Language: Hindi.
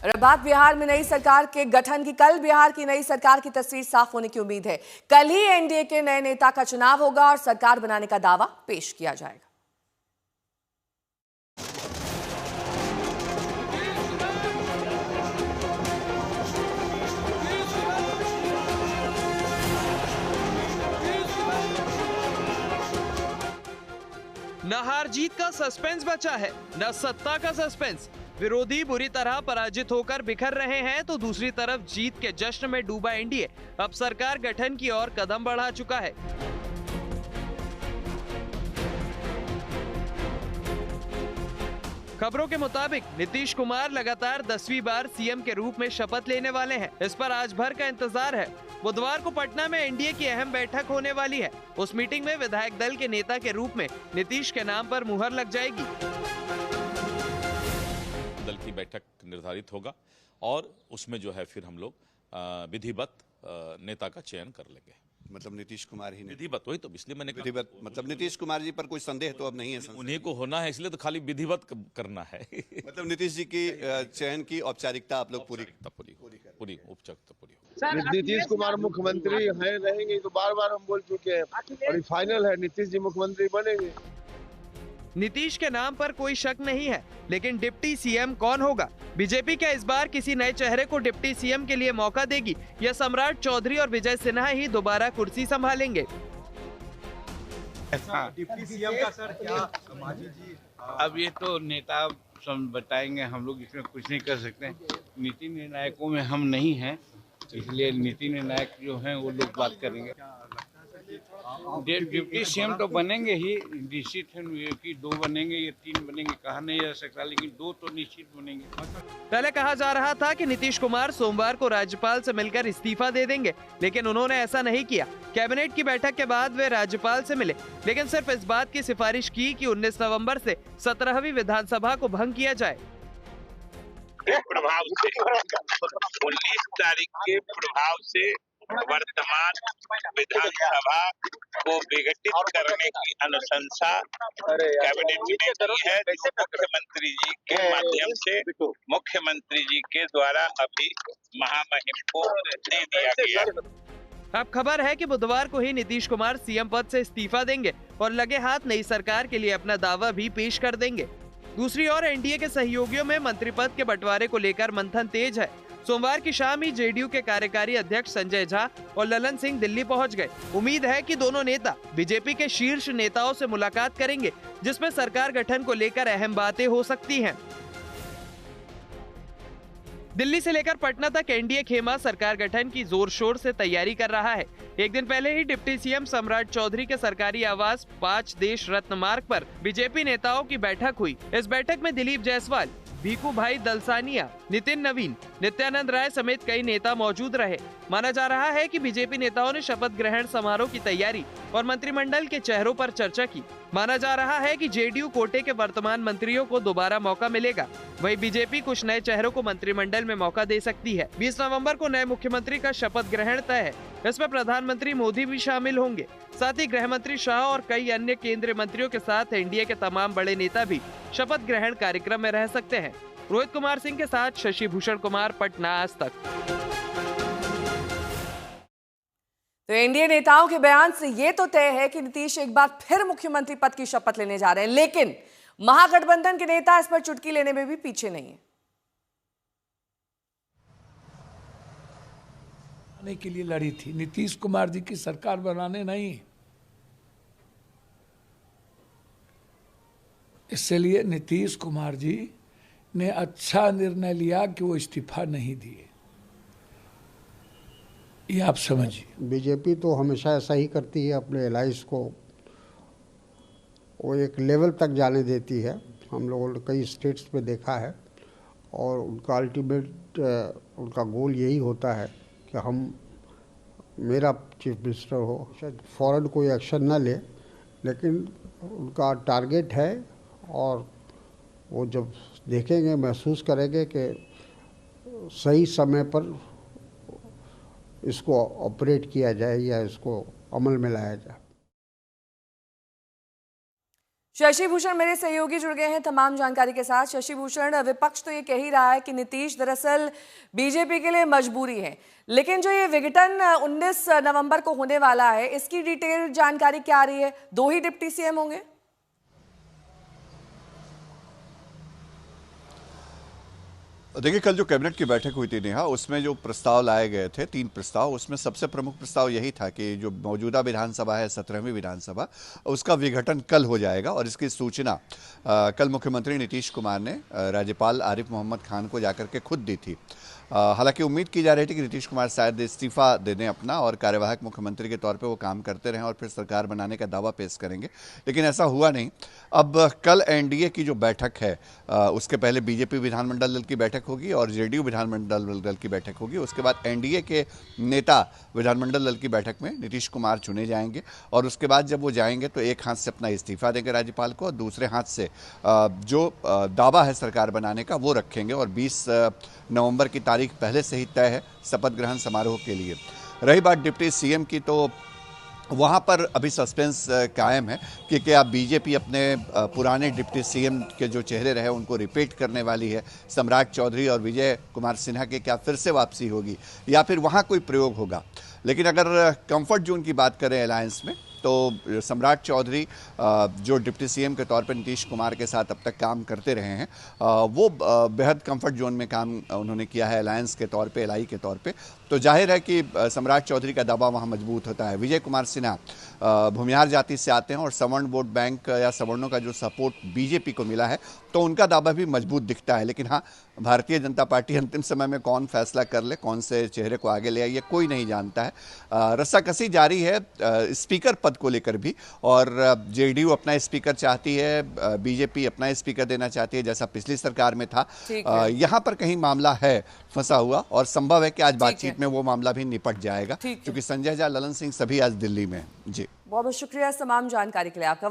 और अब बात बिहार में नई सरकार के गठन की। कल बिहार की नई सरकार की तस्वीर साफ होने की उम्मीद है। कल ही एनडीए के नए नेता का चुनाव होगा और सरकार बनाने का दावा पेश किया जाएगा। न हार जीत का सस्पेंस बचा है, न सत्ता का सस्पेंस। विरोधी बुरी तरह पराजित होकर बिखर रहे हैं तो दूसरी तरफ जीत के जश्न में डूबा एनडीए अब सरकार गठन की ओर कदम बढ़ा चुका है। खबरों के मुताबिक नीतीश कुमार लगातार 10वीं बार सीएम के रूप में शपथ लेने वाले हैं। इस पर आज भर का इंतजार है। बुधवार को पटना में एनडीए की अहम बैठक होने वाली है। उस मीटिंग में विधायक दल के नेता के रूप में नीतीश के नाम पर मुहर लग जाएगी। दल की बैठक निर्धारित होगा और उसमें जो है फिर हम लोग विधिवत नेता का चयन कर लेंगे। मतलब नीतीश कुमार ही विधिवत, वही तो इसलिए मैंने विधिवत मतलब नीतीश कुमार जी पर कोई संदेह तो अब नहीं है। उन्हीं को होना है, इसलिए तो खाली विधिवत करना है। मतलब नीतीश जी की चयन की औपचारिकता आप लोग पूरी औपचारिकता पूरी। नीतीश कुमार मुख्यमंत्री हैं, रहेंगे तो बार बार हम बोल चुके हैं और फाइनल है, नीतीश जी मुख्यमंत्री बनेंगे। नीतीश के नाम पर कोई शक नहीं है, लेकिन डिप्टी सीएम कौन होगा? बीजेपी क्या इस बार किसी नए चेहरे को डिप्टी सीएम के लिए मौका देगी या सम्राट चौधरी और विजय सिन्हा ही दोबारा कुर्सी संभालेंगे? डिप्टी सीएम का सर क्या समाजी जी? अब ये तो नेता बताएंगे, हम लोग इसमें कुछ नहीं कर सकते। नीति निर्णायकों में हम नहीं हैं, इसलिए नीति निर्णायक जो हैं वो लोग बात करेंगे। डिप्टी सीएम तो बनेंगे ही, निश्चित है कि 2 बनेंगे या 3 बनेंगे, कहा नहीं जा सकता, लेकिन 2 तो निश्चित बनेंगे। पहले कहा जा रहा था कि नीतीश कुमार सोमवार को राज्यपाल से मिलकर इस्तीफा दे देंगे, लेकिन उन्होंने ऐसा नहीं किया। कैबिनेट की बैठक के बाद वे राज्यपाल से मिले, लेकिन सिर्फ इस बात की सिफारिश की कि 19 नवंबर से 17वीं विधानसभा को भंग किया जाए। प्रभाव से 19 तारीख के प्रभाव से वर्तमान विधानसभा को विघटित करने की अनुशंसा कैबिनेट ने की है, जो मुख्यमंत्री जी के माध्यम से मुख्यमंत्री जी के द्वारा अभी महामहिम को दे दिया गया। अब खबर है कि बुधवार को ही नीतीश कुमार सीएम पद से इस्तीफा देंगे और लगे हाथ नई सरकार के लिए अपना दावा भी पेश कर देंगे। दूसरी ओर एनडीए के सहयोगियों में मंत्री पद के बंटवारे को लेकर मंथन तेज है। सोमवार की शाम ही जेडीयू के कार्यकारी अध्यक्ष संजय झा और ललन सिंह दिल्ली पहुंच गए। उम्मीद है कि दोनों नेता बीजेपी के शीर्ष नेताओं से मुलाकात करेंगे, जिसमें सरकार गठन को लेकर अहम बातें हो सकती हैं। दिल्ली से लेकर पटना तक एनडीए खेमा सरकार गठन की जोर शोर से तैयारी कर रहा है। एक दिन पहले ही डिप्टी सीएम सम्राट चौधरी के सरकारी आवास 5 देश रत्न मार्ग पर बीजेपी नेताओं की बैठक हुई। इस बैठक में दिलीप जायसवाल, भीखू भाई दलसानिया, नितिन नवीन, नित्यानंद राय समेत कई नेता मौजूद रहे। माना जा रहा है कि बीजेपी नेताओं ने शपथ ग्रहण समारोह की तैयारी और मंत्रिमंडल के चेहरों पर चर्चा की। माना जा रहा है कि जेडीयू कोटे के वर्तमान मंत्रियों को दोबारा मौका मिलेगा, वहीं बीजेपी कुछ नए चेहरों को मंत्रिमंडल में मौका दे सकती है। 20 नवंबर को नए मुख्यमंत्री का शपथ ग्रहण तय है। इसमें प्रधानमंत्री मोदी भी शामिल होंगे। साथ ही गृह मंत्री शाह और कई अन्य केंद्रीय मंत्रियों के साथ एनडीए के तमाम बड़े नेता भी शपथ ग्रहण कार्यक्रम में रह सकते हैं। रोहित कुमार सिंह के साथ शशि भूषण कुमार, पटना, आज तक। तो एनडीए नेताओं के बयान से ये तो तय है कि नीतीश एक बार फिर मुख्यमंत्री पद की शपथ लेने जा रहे हैं, लेकिन महागठबंधन के नेता इस पर चुटकी लेने में भी पीछे नहीं है। के लिए लड़ी थी, नीतीश कुमार जी की सरकार बनाने नहीं। इसलिए नीतीश कुमार जी ने अच्छा निर्णय लिया कि वो इस्तीफा नहीं दिए। ये आप समझिए। बीजेपी तो हमेशा ऐसा ही करती है, अपने एलाइज को वो एक लेवल तक जाने देती है। हम लोगों ने कई स्टेट्स में देखा है और उनका अल्टीमेट उनका गोल यही होता है कि मेरा चीफ मिनिस्टर हो, शायद फौरन कोई एक्शन ना ले, लेकिन उनका टारगेट है और वो जब देखेंगे, महसूस करेंगे कि सही समय पर इसको ऑपरेट किया जाए या इसको अमल में लाया जाए। शशि भूषण मेरे सहयोगी जुड़ गए हैं तमाम जानकारी के साथ। शशि भूषण, विपक्ष तो ये कह ही रहा है कि नीतीश दरअसल बीजेपी के लिए मजबूरी है, लेकिन जो ये विघटन 19 नवंबर को होने वाला है, इसकी डिटेल जानकारी क्या आ रही है? 2 ही डिप्टी सीएम होंगे? देखिए, कल जो कैबिनेट की बैठक हुई थी नेहा, उसमें जो प्रस्ताव लाए गए थे 3 प्रस्ताव, उसमें सबसे प्रमुख प्रस्ताव यही था कि जो मौजूदा विधानसभा है 17वीं विधानसभा, उसका विघटन कल हो जाएगा और इसकी सूचना कल मुख्यमंत्री नीतीश कुमार ने राज्यपाल आरिफ मोहम्मद खान को जाकर के खुद दी थी। हालांकि उम्मीद की जा रही थी कि नीतीश कुमार शायद इस्तीफा दे दें अपना और कार्यवाहक मुख्यमंत्री के तौर पे वो काम करते रहें और फिर सरकार बनाने का दावा पेश करेंगे, लेकिन ऐसा हुआ नहीं। अब कल एनडीए की जो बैठक है, उसके पहले बीजेपी विधानमंडल दल की बैठक होगी और जेडीयू विधानमंडल दल की बैठक होगी। उसके बाद एनडीए के नेता विधानमंडल दल की बैठक में नीतीश कुमार चुने जाएंगे और उसके बाद जब वो जाएंगे तो एक हाथ से अपना इस्तीफा देंगे राज्यपाल को और दूसरे हाथ से जो दावा है सरकार बनाने का वो रखेंगे और 20 नवंबर की तारीख पहले से ही तय है शपथ ग्रहण समारोह के लिए। रही बात डिप्टी सीएम की, तो वहाँ पर अभी सस्पेंस कायम है कि क्या बीजेपी अपने पुराने डिप्टी सीएम के जो चेहरे रहे उनको रिपीट करने वाली है, सम्राट चौधरी और विजय कुमार सिन्हा के क्या फिर से वापसी होगी या फिर वहाँ कोई प्रयोग होगा। लेकिन अगर कंफर्ट जोन की बात करें अलायंस में, तो सम्राट चौधरी जो डिप्टी सीएम के तौर पर नीतीश कुमार के साथ अब तक काम करते रहे हैं, वो बेहद कंफर्ट जोन में काम उन्होंने किया है अलायंस के तौर पे, एलआई के तौर पे। तो जाहिर है कि सम्राट चौधरी का दावा वहाँ मजबूत होता है। विजय कुमार सिन्हा भूमिहार जाति से आते हैं और सवर्ण वोट बैंक या सवर्णों का जो सपोर्ट बीजेपी को मिला है तो उनका दावा भी मजबूत दिखता है। लेकिन हाँ, भारतीय जनता पार्टी अंतिम समय में कौन फैसला कर ले, कौन से चेहरे को आगे ले आए, ये कोई नहीं जानता है। रस्साकसी जारी है स्पीकर पद को लेकर भी, और जेडीयू अपना स्पीकर चाहती है, बीजेपी अपना स्पीकर देना चाहती है जैसा पिछली सरकार में था। यहाँ पर कहीं मामला है फंसा हुआ और संभव है कि आज बातचीत में वो मामला भी निपट जाएगा, क्योंकि संजय झा, ललन सिंह सभी आज दिल्ली में। जी, बहुत बहुत शुक्रिया इस तमाम जानकारी के लिए आपका।